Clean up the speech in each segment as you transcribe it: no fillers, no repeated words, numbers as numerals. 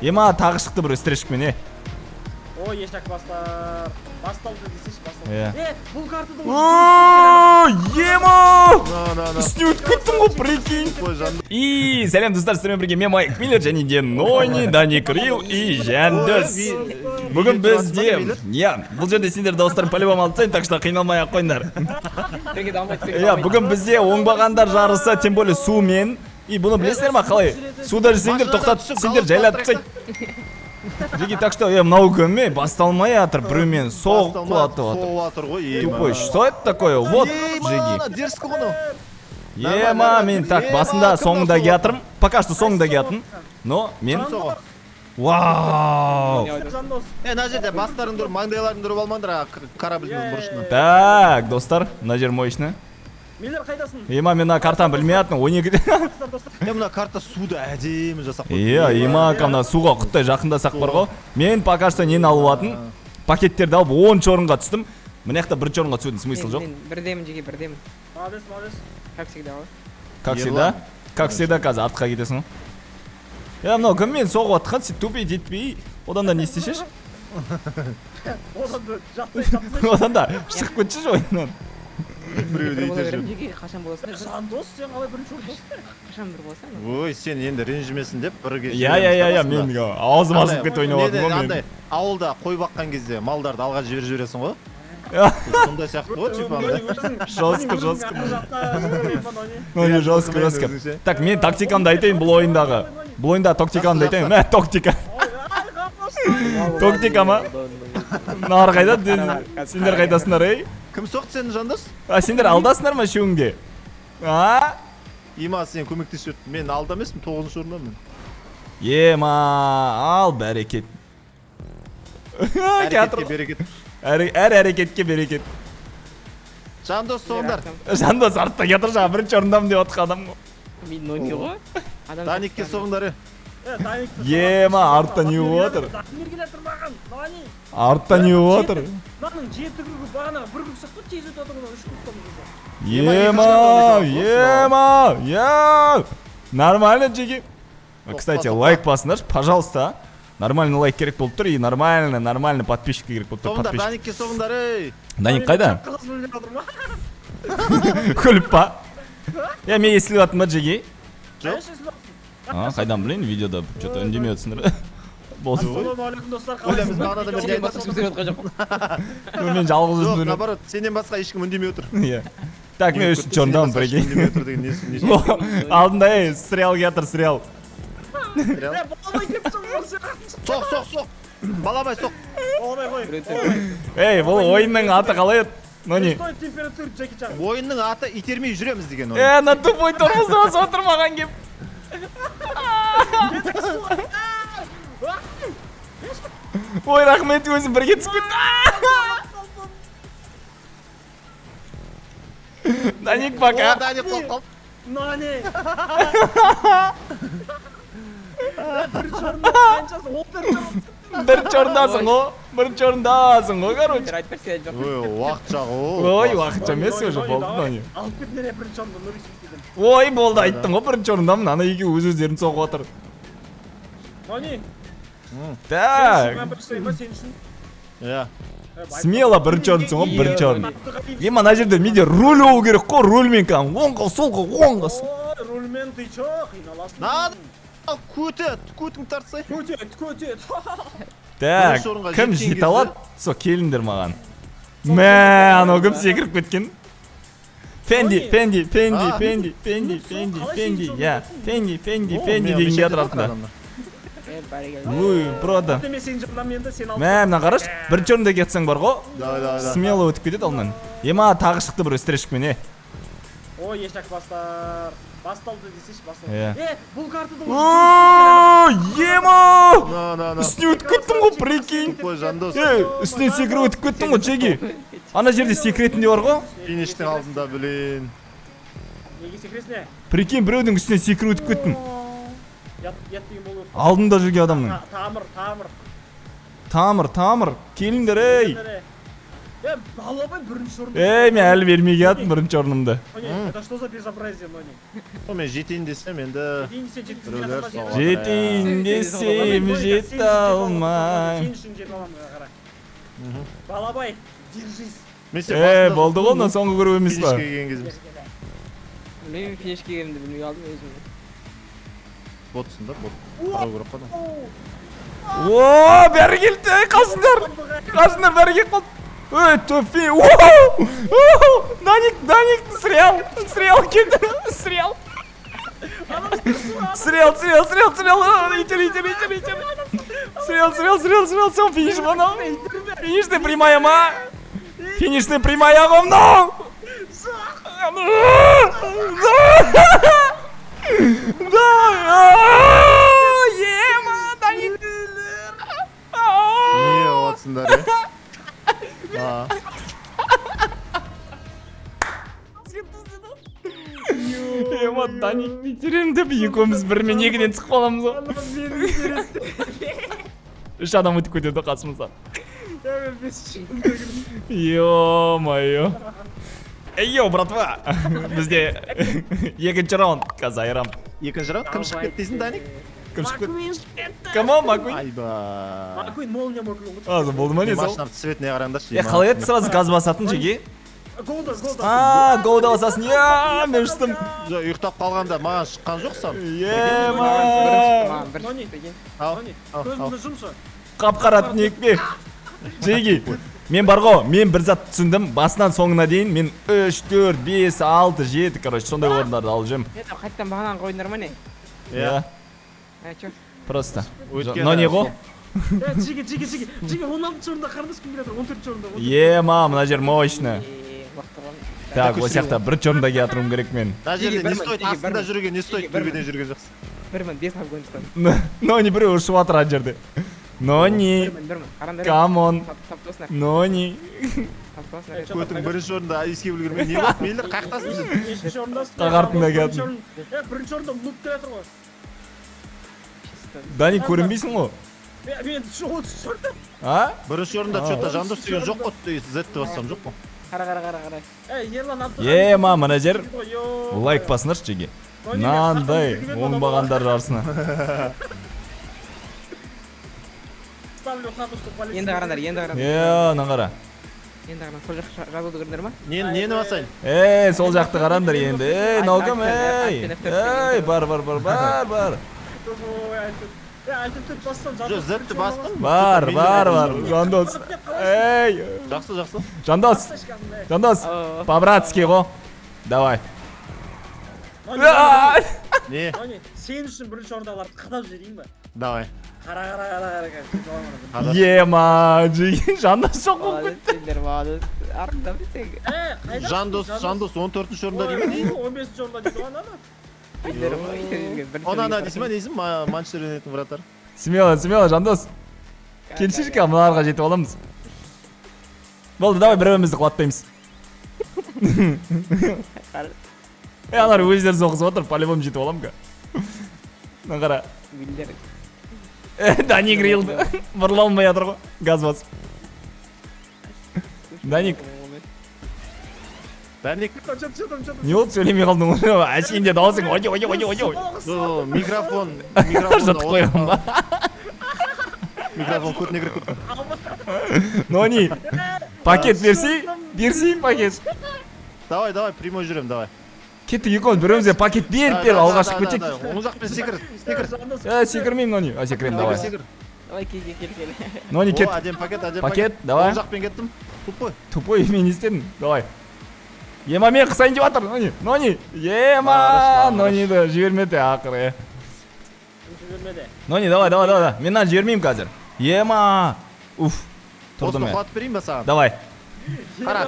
Ема тағы шықты бір стрижкмен, Ой, ешак бастар. Басталды десеш, басталды. Бұл картада Ема! Үстіне өтіп кеттің ғой, прикинь. И сәлем достар, сіздермен бірге мен Майк Миллер және де Нони, Дани Крил и Жандос. Бүгін бізде, бұл жерде сендер дауыстарын по-любому алып тастайын, так что қиналмай ақ қойыңдар. Бүгін бізде оңбағандар жарысы, тем более сумен. И бұны білесіңдер ма қалай? Суда жүрсеңдер тоқтат, сендер жайлатып тастайды. Жеги, так что, мынау көме басталмай атыр, біреумен соғып құлатып атыр. Соғып атыр ғой, Тупой, что это такое? Вот, Жеги. Дерзко ғыны. Ема, мен так, басында соңында келатырмын. Пока что соңында келатырмын. Но, мен... Вау! Мына жерде бастарыңды ұрып, маңдайларыңды ұрып алмаңдар, корабльдің бұрышына. Так, достар, мына жер мойшны. Миллер қайдасың? Ема, мен картаны білмей аттым, 12-де. Мына карта суда әдемі жасақ қойды. Ема, қана суға құттай жақындасақ бар ғой. Мен пока что нені алып атын? Пакеттерді алып 10 орынға түстім. Мына жақта 1 орынға түсудің смысл жоқ. Бірдемін жеге, бірдемін. Молодец, молодец. Как всегда ғой. Как всегда? Как всегда, қазір артқа кетесің. Мынау кіммен соғып атқан, сен тупей етпей, одан да не істешеш? Одан да шығып кетші ойыннан. Қашан боласың? Жандос, сен қалай бірінші орындасың? Қашан бір боласың? Ой, сен енді ренжімесін деп бірге... Мен аузым ашып кетіп ойнаватым ғой мен. Ауылда қой баққан кезде малдарды алға жібересің ғой? Сондай сияқты ғой, типа андай. Жестко. Жестко. Так, мен тактикамды айтайын бұл ойындағы. Бұл ойында тактикамды айтайын. Тактика. Тактика ма? Нар қайда? Сендер қайдасыңдар, ей? Кім соқты сені, Жандос? Сендер алдасыңдар ма шуыңде? Ема, сен көмектесіп өттің. Мен алда емеспін, 9-шы орындамын. Ема, ал бәрекет. Әрекетке берекет. Әр әрекетке берекет. Жандос соғындар. Жандос артта кетір жаңа 1-ші орындамын деп отқан адам ғой. Мен Нони ғой. Даникке соғындар. Ема, артта не отыр? Мергелер тұрмаған, Нани. Артта не отыр? Наның жеті күргі бағана бір күргі сақты тез өт атығына 3 күргі Ема. Нормально, Жеги. Кстати, лайк басыңдар, пожалуйста. Нормальный лайк керек болып тұр и нормально подписчик керек болып тұр. Соғындар, Даникке соғындар, ей. Даник қайда? Күліп па? Мен естіліп атын ба, Жеги? Қайдан білейін, видеода что-то үндемей өтсіңдер. Болды ғой. Ассалаумағалейкум достар. Ойлаймыз бағанада мен Сенен басқа сөздер отқан жоқ. Мен жалғыз Жоқ, өзім. наоборот, сенен басқа ешкім үндемей отыр. Так, мен 3-ші орындамын бірге. Алдында, сериал кетір, сериал. Соқ. Баламай соқ. Ей, бұл ойынның аты қалай еді? Нони. Ойынның аты итермей жүреміз деген ойын. На тупой тормозды басып отырмаған кеп. Ой, рахмет, өзім бірге түсіп кетті. Даник пока. Даник қол. Нани. Бірінші орындасың ғой, короче. Ой, уақытша ғой. Ой, уақытша емес уже, болды, Нони. Алып кетнере бірінші орында нұрисіп дедім. Ой, болды, айттың ғой, бірінші орындамын, ана еге өз-өздерін соғып отыр. Нани. Так. Сен үшін? Смело бірінші орынсың ғой, бірінші орын. Ема, ана жерде менде руль олу керек қой, рульмен кәң, оңға, солға, оңға. Рульмен ты чо, қиналасың. Надо, көтің тартсай. Көтет. Так, кім жет алады? Со, келіндер маған. Мә, анау кім секіріп кеткен? Фенди деген кетір артында. Ой, брода. Мә, мына қараш, бірінші орында кетсең бар ғой, смело өтіп кетеді алынан. Ема, тағы шықты бір стрижкмен, Ой, ешак бастар. Басталды десеш, басталды. Бұл картада Ема! Үстіне өтіп кеттің ғой, прикинь. Үстіне секіріп өтіп кеттің ғой, Жеги. Ана жерде секретінде бар ғой. Фиништің алдында, білін. Неге секретіне? Прикинь, біреудің үстіне секіріп өтіп кеттің. Ят деген болу. Алдында жүрген адамның. Тамыр. Келіңдер, ей. балабай бірінші орында. Мен әлі бермей келатырмын бірінші орнымды. Это что за безобразие, Нони? Мен жетейін десем енді Жетейін десе жеткізіп Біреулер жатыр ма? соғады. Жетейін десем жете алмай. Сен үшін жетіп аламын, қара. Балабай, держись. Болды ғой, мына соңғы көріп емес па? Финишке келген кезіміз. Мен финиш келгенімді білмей қалдым өзім. Ботсың да, бот. Қарау керек қана. Бәрі келді, қасындар бәрі келіп қалды. Тофи, Даник, срел келді, срел, все, финиш ғана, финишный прямая ма, финишный прямая ғомно, ема, Даник, Не отсыңдар, ема, Даник бейтерем деп, екеуміз бірмен екіден түсіп қаламыз ғой. Үш адам өтіп кетеді қасымыздан. Ё-моё. Йо, братва, бізде екінші раунд, қазір айырам. Екінші раунд кім шығып кетті дейсің, Даник? Кім шығып кетті? Кім о, Макуин? Айба. Макуин молния Макуин. Болды ма не сол? Машинамды цветіне қараңдаршы. Қалай еді сразу газ басатын жеге? Голда. Голда басасын, мен ұштым. Жоқ, ұйықтап қалғанда маған шыққан жоқсам. Ема. Нони, Ал, көзіңді жұмшы. Қап-қарат некпе. Жеге. Мен бар ғой, мен бір зат түсіндім, басынан соңына дейін мен 3, 4, 5, 6, 7, короче, сондай орындарды алып жүрмін. Қайттан бағанан қойындар ма не? Иә. Чё? Просто. Но не ғой? Жеге, 16 орында қарындас кім келатыр, 14 орында. Ема, мына жер мощно. Так, ол сияқты бірінші орында келатырым керек мен. мына жерде не стоит астында жүрген, не стоит төбеден жүрген жақсы. Бірмін, 5 Афганистан. Но не біреу ұшып атыр ана жерде. Но не. Камон. Но не. Көтің бірінші орында еске білгірмен не болды мейлер қақтасың сен? Екінші орындасың. Қағартында келдім. Бірінші орында нұп келатыр ғой. Дани, көрінбейсің ғой? Мен шорты. Бірінші орында что-то жандос деген жоқ қой, Z-ті бассам жоқ қой. Қара. Ерлан Абдыхан. Ема, мына жер лайк басыңдаршы жеге. Нандай оңбағандар жарысына. Енді қарандар. Ана қара. Енді қарандар, сол жақ жазуды көрдіңдер ма? Нені басайын? Сол жақты қарандар енді. Наукам, бар. Жоқ, Z-ті бастым. Бар. Жандос. Жақсы. Жандос. По-братски ғой. Давай. Не? Сен үшін бірінші орындаларды қадап жіберейін ба? Давай. Қара. Ема, Жандос жоқ болып кетті. Артында білсең. Жандос 14-ші орында деймін. 15-ші орында дейді ғой Онана дейсің ба, несің? Манчестер Юнайтед вратар. Смело, Жандос. Келші мыналарға жетіп аламыз. Болды, давай бір-бірімізді қуаттаймыз. Аналар өздері соғысып отыр, по-любому жетіп алам ка. Қара. Даник рилді. Бұрыла алмай жатыр ғой, газ басып. Даник. Не болды, сөйлемей қалдың ғой, әшейінде дауысың, ой. Микрофон Жұтып қойған ба? Микрофон көтіне кіріп кетті. Нони, пакет берсей пакет. Давай, прямой жүрем, давай. Кеттік екеуміз бірімізге пакет беріп алға шығып кетейік. Оң жақпен секір. Секірмеймін, Нони. Секірем, давай. Давай, кел. Нони, кет. Әдем пакет. Пакет, давай. Оң жақпен кеттім. Тупой, мен не істедім, давай. Ема, мен қысайын деп жатыр, Нони. Ема, Нониді жібермеді ақыры. Нони, давай. Мен нан жібермеймін қазір. Ема. Уф. Тұрды мен. Қуат берейін ба саған? Давай. Қара.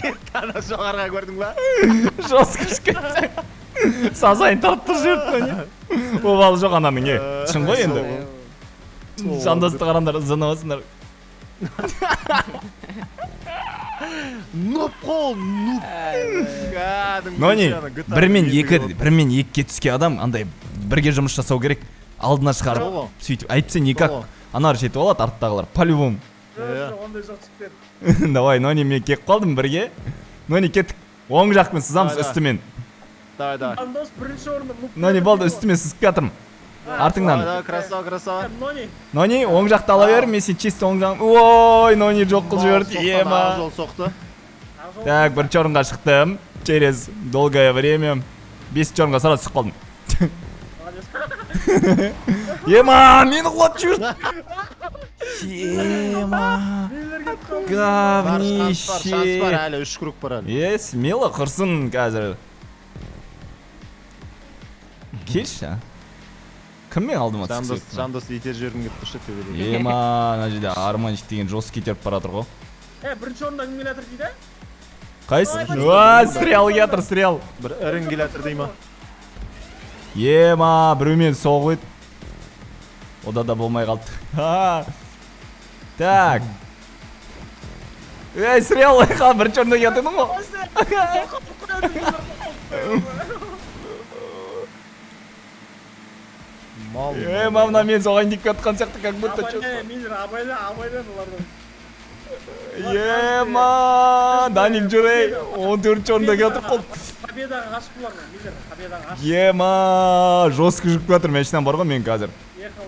Кетті ана жоғарға көрдің ба? Жосқыш кетті. Сазайын тарттыр жіберді. Обалы жоқ ананың, шын ғой енді. Жандосты қарандар, зынывасындар. Нұп қол, нұп. Нони, бірмен екіге түскен адам андай бірге жұмыс жасау керек. алдына шығарып Жолы. сөйтіп әйтпесе никак Жолы. анар жетіп алады арттағылар по-любому. Ондай жоқ жігіттер. Давай, Нони, мен келіп қалдым бірге. Нони, кеттік. Оң жақпен сызамыз Давай, үстімен. Давай. Жандос бірінші орында. Нони, балды үстімен сызып жатырмын. Артыңнан. Давай, красава. Нони. Нони, оң жақты ала бер, мен сен чисто оң жағын. Ой, Нони жоқ қыл жіберді. Ема. Жол соқты. Так, бірінші орынға шықтым. Через долгое время. 5-ші орынға сразу түсіп қалдым. Ема, мені құлатып жіберді. Ема. Шанс бар, Говнище. әлі 3 круг бар әлі. Смело құрсын қазір. Келші. Кіммен алдыма түсіп Жандос итер жібергім келіп тұршы төбеде. Ема, ана жерде арманчик деген жесткий теріп баратыр ғой. Бірінші орында кім келатыр дейді? Қайсы? Стрел келатыр, стрел. Бір ірің келатыр дей ма? Ема, біреумен соғып еді. Ода да болмай қалды. Так. Стрел, бірінші орында келатырдың ғой. Ема, мына мен соғайын деп жатқан сияқты, как будто чувство. Абайлан олардан. Ема, Даник жүрей, 14-ші орында келатыр қол. Победаға қашып бұлар, Миллер, победаға қашып. Ема, жестко жүріп жатыр, машинам бар ғой мен қазір. Ехал.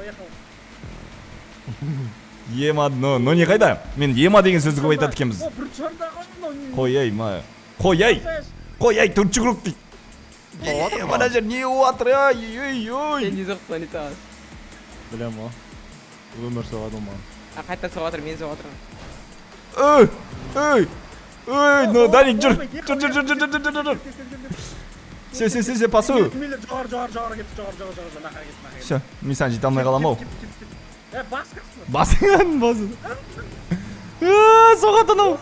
Ема, но не қайда? Мен ема деген сөзді көп айтады екенбіз. Бірінші орында қашып. Қойай, ма. Қойай, 4-ші круг дейді. Мына жер не оғатыр, ой. Сен не соқты, не сағыз. Білем о. Өмір соғады ма? Қайта соғатыр, мен соғатыр. No, Даник, жүр. Се, пасу. Миллер, жоғар кетті, жоғар, нақар кетті. Все, мен саған жете алмай қалам ау. Басқасың. Басын. Соғатын ау.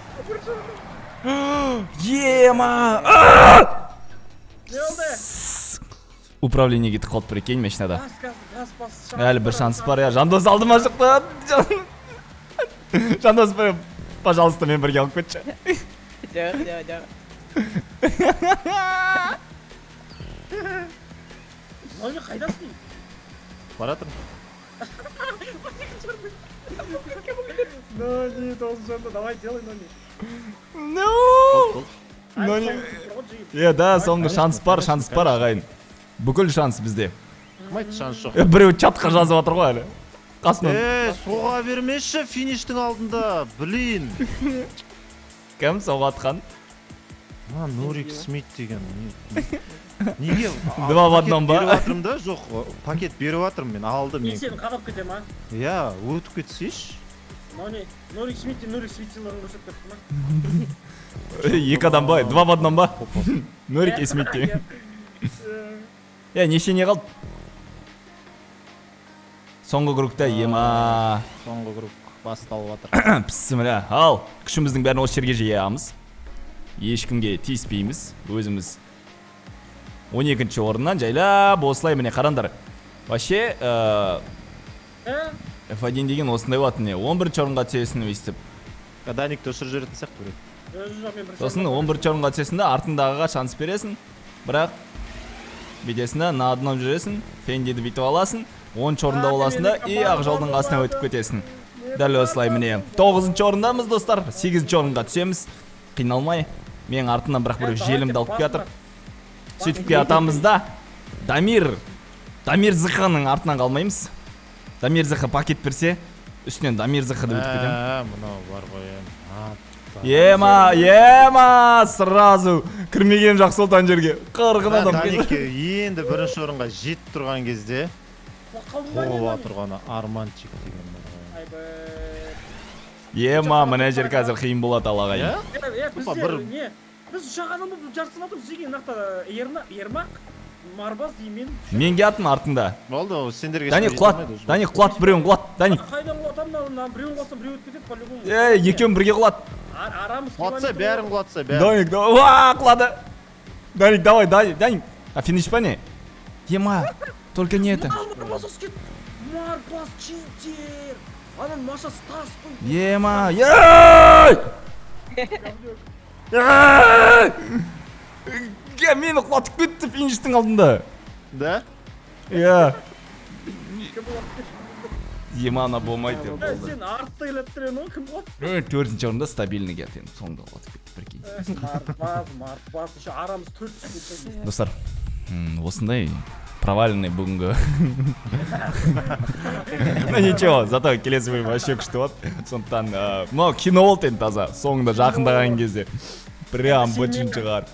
Ема. Не oldu? Управление кетіп қалды бір екен машинада. Газ. Әлі бір шанс бар, Жандос алдыма шықты. Жандос, пожалуйста, мен бірге алып кетші. Жоқ. Нони қайдасың? Баратыр. Нони, 9-ші орында, давай делай, Нони. Нони. Да, соңғы шанс бар ағайын. Бүкіл шанс бізде. Кім айтты шанс жоқ? Біреу чатқа жазып жатыр ғой әлі. Қасынан. Соға бермеші фиништің алдында, блин. Кім соғатқан? Нурик Смит деген. Неге? 2 в 1 ба? Беріп атырым да, жоқ, пакет беріп атырым мен, алдым Мен мен. сені қадап кетем, а? Я, өтіп кетсейші. Нони, Нурик Смиттилерін көрсетіп кетті ма? 2 адам ба? 2 в 1 ба? Нурик и Смитти. Неше не қалды? Соңғы кругта ема. Соңғы круг басталып атыр. Пісімілі. Ал, күшіміздің бәрін осы жерге жиямыз. Ешкімге тиіспейміз. Өзіміз 12-ші орыннан жайлап осылай міне қарандар. Вообще, F1 деген осындай болатын не. 11-ші орынға түсесін өйстіп. Даникті өшір жүретін сияқты көреді. Сосын 11-ші орынға түсесінде артындағыға шанс бересің. Бірақ бетесінде надынан жүресің, фендеді бітіп аласың, 10-ші орында боласында и ақ жолдың қасына өтіп кетесің. Дәл осылай міне. 9-ші орындамыз достар, 8-ші орынға түсеміз. Қиналмай, мен артынан бірақ бір желімді алып кетір. Сөйтіп атамызда Дамир Зықының артынан қалмаймыз. Дамир Зықы пакет берсе, үстінен Дамир Зықы да өтіп кетем. Мұнау бар ғой. Ема, сразу кірмеген жақсы олтан жерге. Қырғын адам. Даникке енді бірінші орынға жетіп тұрған кезде қоға тұрғаны арманчик деген. Ема, мына жер қазір қиын болады алағай. Біз ұшақ адам болып жарысып атырмыз жеген нақта Ермақ, Марбас деймен. Менге атын артында. Болды, сендерге Даник құлат, біреуін құлат, Даник. Қайдан құлатамын, біреуін құлатсам біреу өтіп кетеді по-любому. Екеуін бірге құлат. Арамыз құлатса, бәрін құлатса, бәрін. Даник, құлады. Даник, давай, Даник. А финиш па не? Ема, только не это. Марбас читер. Анан Маша Стас қой. Ема, мені құлатып кетті фиништің алдында. Да? кім болады? Емана болмайды деп болды. Сен артта келеді деген ғой, кім болады? Төртінші орында стабильный келді енді соңында отып кетті прикинь. Марпаз, еще арамыз 4 Достар, осындай провальный бүгінгі. Ну ничего, зато келесі бөлім вообще күшті болады. Сондықтан мынау кино болды енді таза. Соңында жақындаған кезде прям бытын шығар.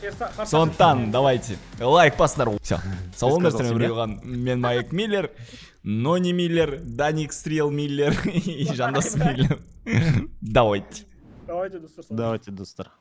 Сондықтан давайте лайк басыңдар. Все. Сау болыңдар, бірге болған мен Майк Миллер, Нони Миллер, Даник Стрел Миллер и Жандос Миллер. Давайте. Давайте, достар. Давайте, достар.